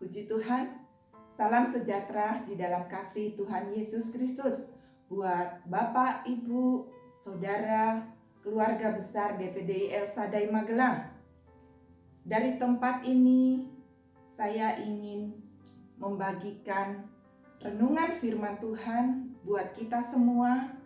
Puji Tuhan, salam sejahtera di dalam kasih Tuhan Yesus Kristus buat Bapak, Ibu, Saudara, keluarga besar DPDI El Shaddai Magelang. Dari tempat ini, saya ingin membagikan renungan firman Tuhan buat kita semua,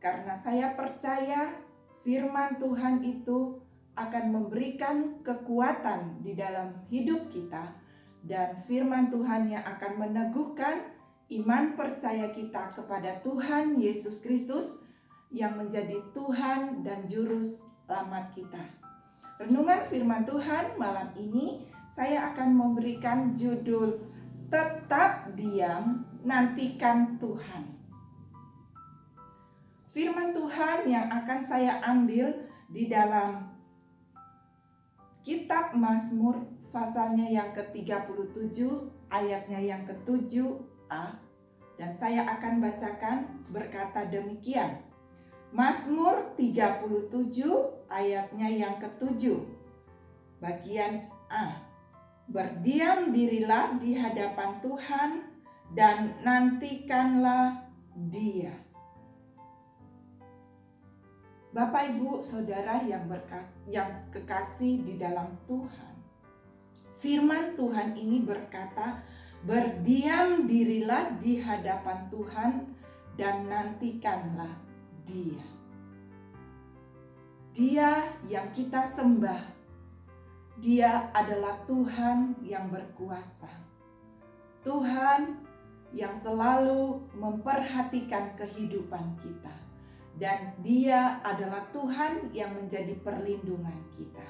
karena saya percaya firman Tuhan itu akan memberikan kekuatan di dalam hidup kita, dan firman Tuhan yang akan meneguhkan iman percaya kita kepada Tuhan Yesus Kristus yang menjadi Tuhan dan Juru Selamat kita. Renungan firman Tuhan malam ini saya akan memberikan judul Tetap Diam, Nantikan Tuhan. Firman Tuhan yang akan saya ambil di dalam Kitab Mazmur pasalnya yang ke-37, ayatnya yang ke-7a, dan saya akan bacakan berkata demikian. Mazmur 37 ayatnya yang ke-7, bagian A. Berdiam dirilah di hadapan Tuhan dan nantikanlah Dia. Bapak, Ibu, Saudara yang kekasih di dalam Tuhan, firman Tuhan ini berkata, berdiam dirilah di hadapan Tuhan dan nantikanlah Dia. Dia yang kita sembah, Dia adalah Tuhan yang berkuasa, Tuhan yang selalu memperhatikan kehidupan kita, dan Dia adalah Tuhan yang menjadi perlindungan kita.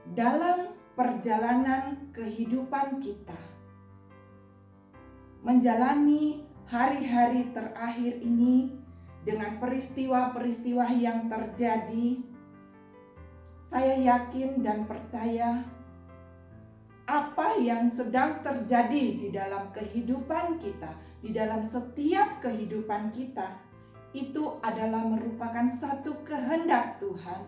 Dalam perjalanan kehidupan kita, menjalani hari-hari terakhir ini dengan peristiwa-peristiwa yang terjadi, saya yakin dan percaya apa yang sedang terjadi di dalam kehidupan kita, di dalam setiap kehidupan kita, itu adalah merupakan satu kehendak Tuhan,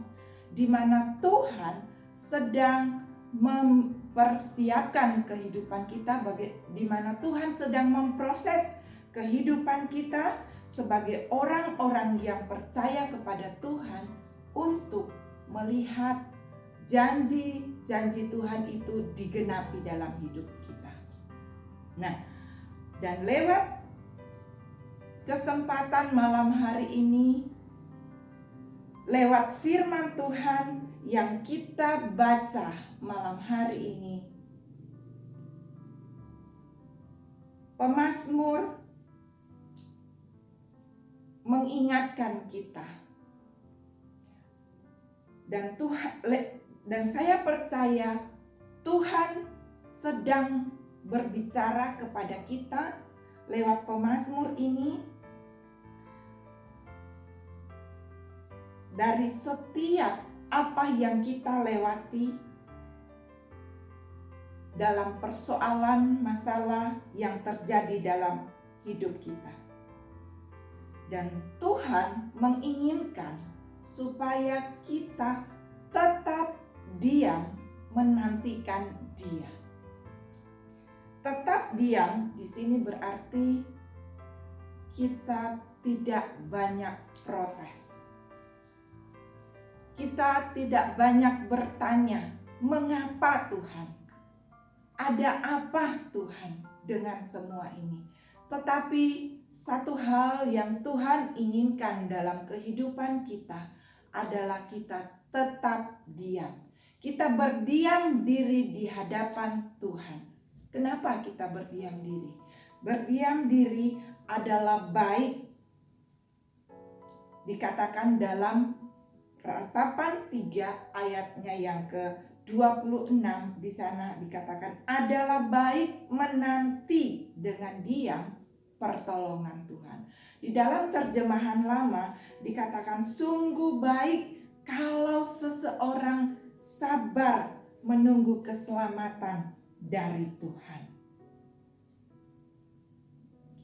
di mana Tuhan sedang mempersiapkan kehidupan kita, di mana Tuhan sedang memproses kehidupan kita sebagai orang-orang yang percaya kepada Tuhan untuk melihat janji-janji Tuhan itu digenapi dalam hidup kita. Nah, dan lewat kesempatan malam hari ini, lewat firman Tuhan yang kita baca malam hari ini, pemazmur mengingatkan kita, dan saya percaya Tuhan sedang berbicara kepada kita lewat pemazmur ini. Dari setiap apa yang kita lewati dalam persoalan masalah yang terjadi dalam hidup kita, dan Tuhan menginginkan supaya kita tetap diam menantikan Dia. Tetap diam di sini berarti kita tidak banyak protes. Kita tidak banyak bertanya, mengapa Tuhan? Ada apa Tuhan dengan semua ini? Tetapi satu hal yang Tuhan inginkan dalam kehidupan kita adalah kita tetap diam. Kita berdiam diri di hadapan Tuhan. Kenapa kita berdiam diri? Berdiam diri adalah baik. Dikatakan dalam Ratapan 3 ayatnya yang ke-26, di sana dikatakan adalah baik menanti dengan diam pertolongan Tuhan. Di dalam terjemahan lama dikatakan sungguh baik kalau seseorang sabar menunggu keselamatan dari Tuhan.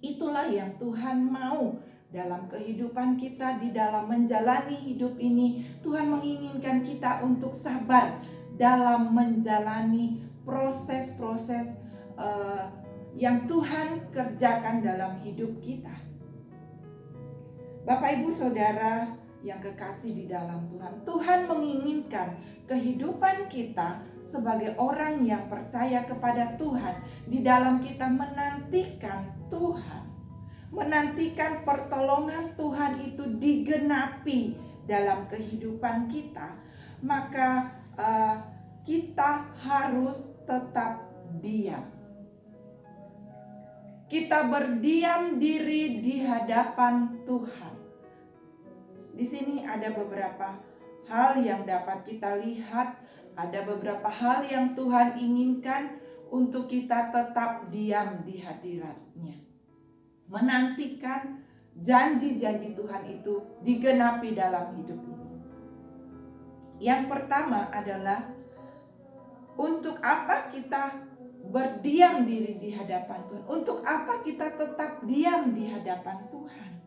Itulah yang Tuhan mau dalam kehidupan kita, di dalam menjalani hidup ini. Tuhan menginginkan kita untuk sabar dalam menjalani proses-proses yang Tuhan kerjakan dalam hidup kita. Bapak Ibu Saudara yang kekasih di dalam Tuhan, Tuhan menginginkan kehidupan kita sebagai orang yang percaya kepada Tuhan, di dalam kita menantikan Tuhan, menantikan pertolongan Tuhan itu digenapi dalam kehidupan kita. Maka kita harus tetap diam. Kita berdiam diri di hadapan Tuhan. Di sini ada beberapa hal yang dapat kita lihat, ada beberapa hal yang Tuhan inginkan untuk kita tetap diam di hadirat-Nya. Menantikan janji-janji Tuhan itu digenapi dalam hidup ini. Yang pertama adalah, untuk apa kita berdiam diri di hadapan Tuhan? Untuk apa kita tetap diam di hadapan Tuhan?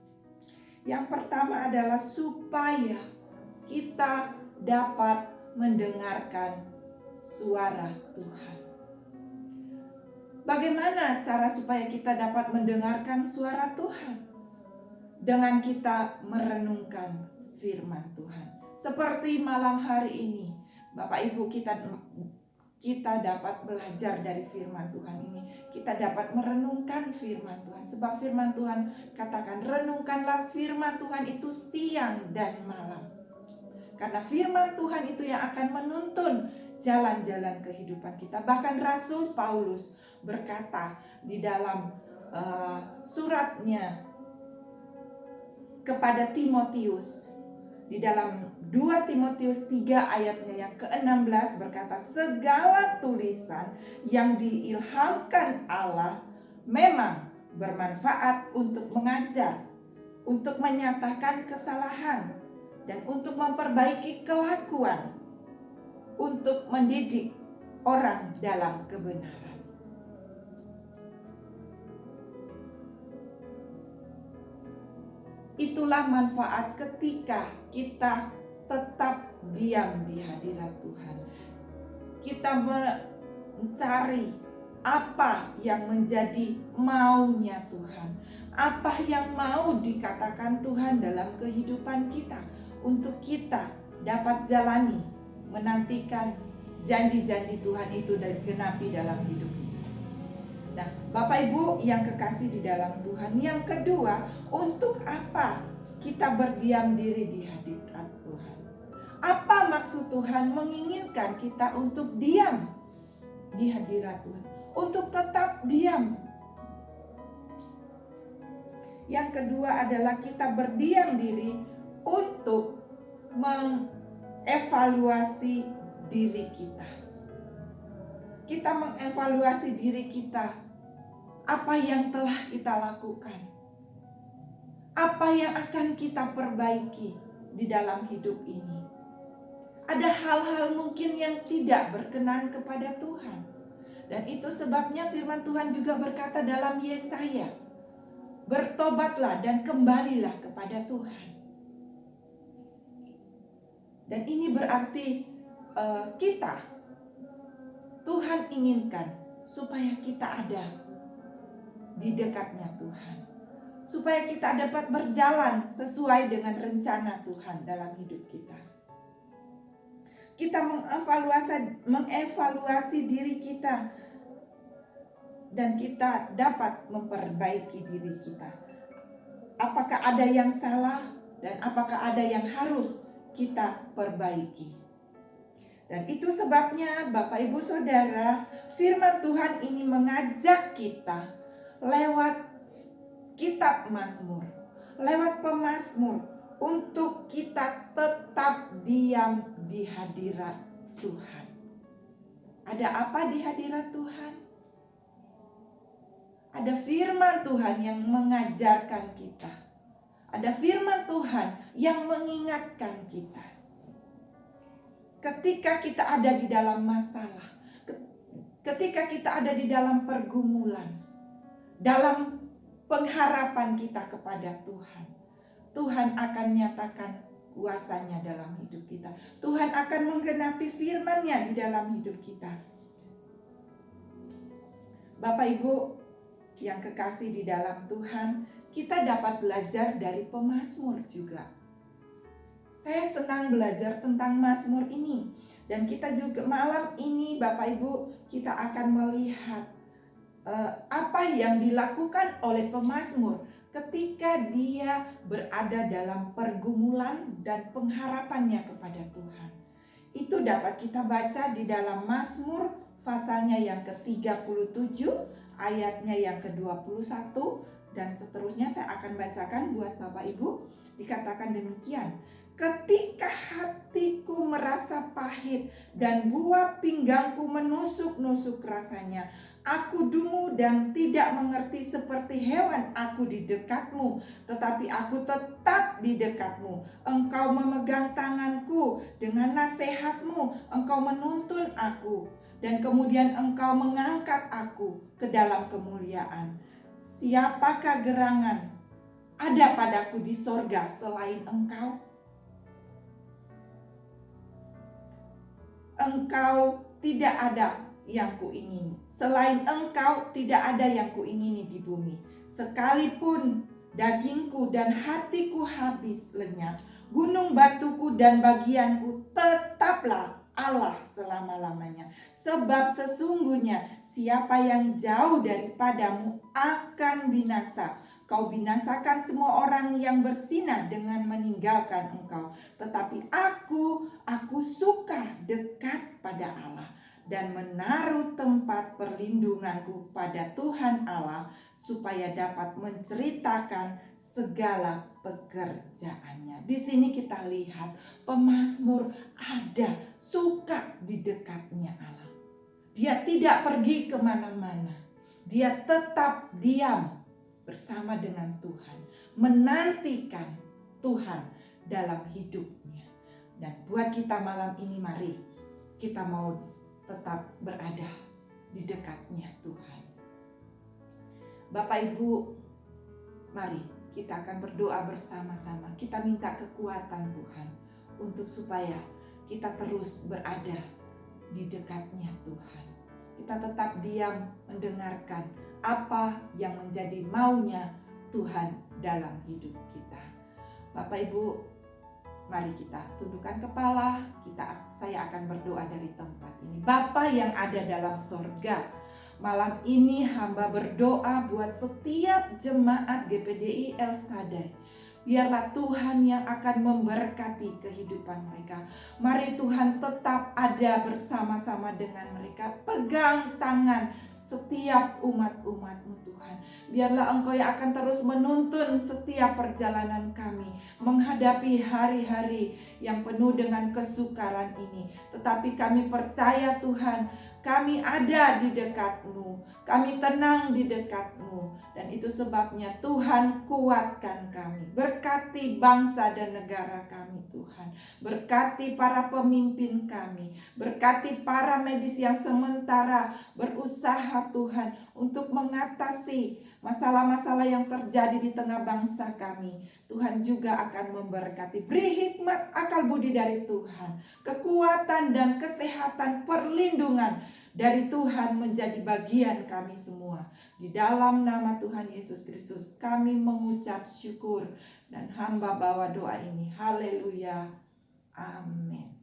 Yang pertama adalah supaya kita dapat mendengarkan suara Tuhan. Bagaimana cara supaya kita dapat mendengarkan suara Tuhan? Dengan kita merenungkan firman Tuhan. Seperti malam hari ini, Bapak Ibu, kita dapat belajar dari firman Tuhan ini. Kita dapat merenungkan firman Tuhan. Sebab firman Tuhan katakan, renungkanlah firman Tuhan itu siang dan malam. Karena firman Tuhan itu yang akan menuntun jalan-jalan kehidupan kita. Bahkan Rasul Paulus berkata di dalam suratnya kepada Timotius, di dalam 2 Timotius 3 ayatnya yang ke-16 berkata, segala tulisan yang diilhamkan Allah memang bermanfaat untuk mengajar, untuk menyatakan kesalahan, dan untuk memperbaiki kelakuan, untuk mendidik orang dalam kebenaran. Itulah manfaat ketika kita tetap diam di hadirat Tuhan. Kita mencari apa yang menjadi maunya Tuhan, apa yang mau dikatakan Tuhan dalam kehidupan kita, untuk kita dapat jalani, menantikan janji-janji Tuhan itu digenapi dalam hidup kita. Nah, Bapak Ibu yang kekasih di dalam Tuhan, yang kedua, untuk apa kita berdiam diri di hadirat Tuhan? Apa maksud Tuhan menginginkan kita untuk diam di hadirat Tuhan? Untuk tetap diam. Yang kedua adalah kita berdiam diri untuk mengevaluasi diri kita. Kita mengevaluasi diri kita. Apa yang telah kita lakukan? Apa yang akan kita perbaiki di dalam hidup ini? Ada hal-hal mungkin yang tidak berkenan kepada Tuhan. Dan itu sebabnya firman Tuhan juga berkata dalam Yesaya, bertobatlah dan kembalilah kepada Tuhan. Dan ini berarti Tuhan inginkan supaya kita ada di dekatnya Tuhan, supaya kita dapat berjalan sesuai dengan rencana Tuhan dalam hidup kita. Kita mengevaluasi diri kita, dan kita dapat memperbaiki diri kita. Apakah ada yang salah dan apakah ada yang harus kita perbaiki? Dan itu sebabnya Bapak Ibu Saudara, firman Tuhan ini mengajak kita lewat kitab Mazmur, lewat pemazmur, untuk kita tetap diam di hadirat Tuhan. Ada apa di hadirat Tuhan? Ada firman Tuhan yang mengajarkan kita. Ada firman Tuhan yang mengingatkan kita. Ketika kita ada di dalam masalah, ketika kita ada di dalam pergumulan, dalam pengharapan kita kepada Tuhan, Tuhan akan nyatakan kuasanya dalam hidup kita. Tuhan Tuhan akan menggenapi firman-Nya di dalam hidup kita. Bapak Ibu yang kekasih di dalam Tuhan, kita dapat belajar dari pemazmur juga. Saya senang belajar tentang mazmur ini. Dan kita juga malam ini Bapak Ibu, kita akan melihat apa yang dilakukan oleh pemazmur ketika dia berada dalam pergumulan dan pengharapannya kepada Tuhan. Itu dapat kita baca di dalam Mazmur pasalnya yang ke-37, ayatnya yang ke-21 dan seterusnya. Saya akan bacakan buat Bapak Ibu. Dikatakan demikian: ketika hatiku merasa pahit dan buah pinggangku menusuk-nusuk rasanya, aku dungu dan tidak mengerti seperti hewan aku di dekatmu, tetapi aku tetap di dekatmu. Engkau memegang tanganku dengan nasihatmu, engkau menuntun aku, dan kemudian engkau mengangkat aku ke dalam kemuliaan. Siapakah gerangan ada padaku di sorga selain engkau? Engkau tidak ada yang kuingini. Selain engkau tidak ada yang kuingini di bumi. Sekalipun dagingku dan hatiku habis lenyap, gunung batuku dan bagianku tetaplah Allah selama-lamanya. Sebab sesungguhnya siapa yang jauh daripadamu akan binasa. Kau binasakan semua orang yang bersinah dengan meninggalkan engkau. Tetapi aku suka dekat pada Allah dan menaruh tempat perlindunganku pada Tuhan Allah, supaya dapat menceritakan segala pekerjaannya. Di sini kita lihat pemazmur ada suka di dekatnya Allah. Dia tidak pergi kemana-mana. Dia tetap diam bersama dengan Tuhan, menantikan Tuhan dalam hidupnya. Dan buat kita malam ini, mari kita mau tetap berada di dekatnya Tuhan. Bapak Ibu, mari kita akan berdoa bersama-sama. Kita minta kekuatan Tuhan untuk supaya kita terus berada di dekatnya Tuhan. Kita tetap diam mendengarkan apa yang menjadi maunya Tuhan dalam hidup kita. Bapak Ibu, mari kita tundukkan kepala. Saya akan berdoa dari tempat ini. Bapa yang ada dalam sorga, malam ini hamba berdoa buat setiap jemaat GPDI El Sadai. Biarlah Tuhan yang akan memberkati kehidupan mereka. Mari Tuhan tetap ada bersama-sama dengan mereka. Pegang tangan setiap umat-umat-Mu Tuhan. Biarlah Engkau yang akan terus menuntun setiap perjalanan kami menghadapi hari-hari yang penuh dengan kesukaran ini. Tetapi kami percaya Tuhan, kami ada di dekat-Mu, kami tenang di dekat-Mu. Dan itu sebabnya Tuhan kuatkan kami. Berkati bangsa dan negara kami Tuhan. Berkati para pemimpin kami. Berkati para medis yang sementara berusaha Tuhan untuk mengatasi masalah-masalah yang terjadi di tengah bangsa kami. Tuhan juga akan memberkati. Beri hikmat akal budi dari Tuhan. Kekuatan dan kesehatan, perlindungan dari Tuhan menjadi bagian kami semua. Di dalam nama Tuhan Yesus Kristus kami mengucap syukur dan hamba bawa doa ini. Haleluya. Amin.